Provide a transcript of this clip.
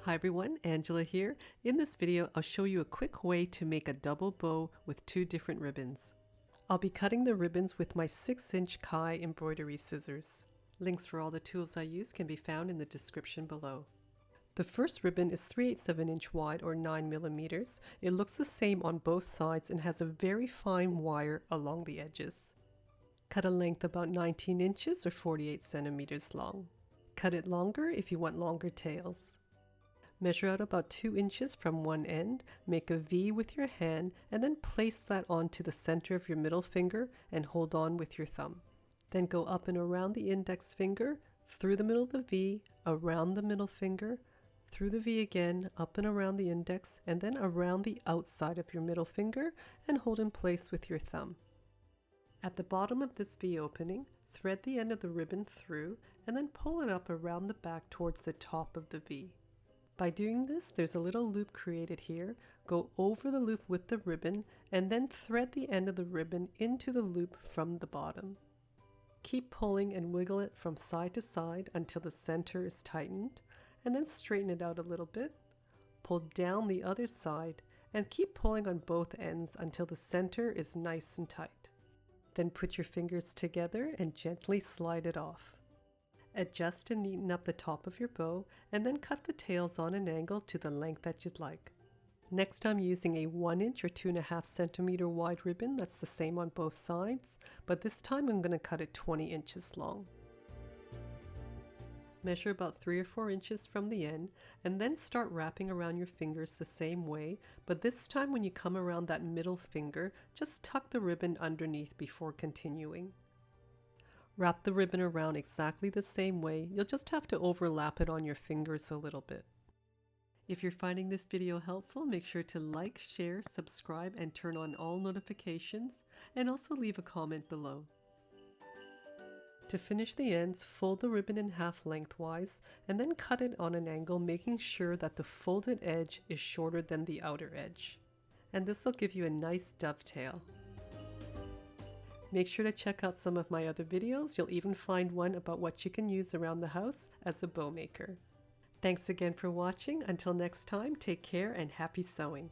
Hi everyone, Angela here. In this video, I'll show you a quick way to make a double bow with two different ribbons. I'll be cutting the ribbons with my 6-inch Kai embroidery scissors. Links for all the tools I use can be found in the description below. The first ribbon is 3/8 of an inch wide or 9 millimeters. It looks the same on both sides and has a very fine wire along the edges. Cut a length about 19 inches or 48 centimeters long. Cut it longer if you want longer tails. Measure out about 2 inches from one end, make a V with your hand, and then place that onto the center of your middle finger and hold on with your thumb. Then go up and around the index finger, through the middle of the V, around the middle finger, through the V again, up and around the index, and then around the outside of your middle finger and hold in place with your thumb. At the bottom of this V opening, thread the end of the ribbon through and then pull it up around the back towards the top of the V. By doing this, there's a little loop created here. Go over the loop with the ribbon and then thread the end of the ribbon into the loop from the bottom. Keep pulling and wiggle it from side to side until the center is tightened, and then straighten it out a little bit. Pull down the other side and keep pulling on both ends until the center is nice and tight. Then put your fingers together and gently slide it off. Adjust and neaten up the top of your bow and then cut the tails on an angle to the length that you'd like. Next, I'm using a 1 inch or 2.5 centimeter wide ribbon that's the same on both sides, but this time I'm going to cut it 20 inches long. Measure about 3 or 4 inches from the end and then start wrapping around your fingers the same way, but this time when you come around that middle finger, just tuck the ribbon underneath before continuing. Wrap the ribbon around exactly the same way. You'll just have to overlap it on your fingers a little bit. If you're finding this video helpful, make sure to like, share, subscribe, and turn on all notifications, and also leave a comment below. To finish the ends, fold the ribbon in half lengthwise, and then cut it on an angle, making sure that the folded edge is shorter than the outer edge. And this will give you a nice dovetail. Make sure to check out some of my other videos. You'll even find one about what you can use around the house as a bow maker. Thanks again for watching. Until next time, take care and happy sewing.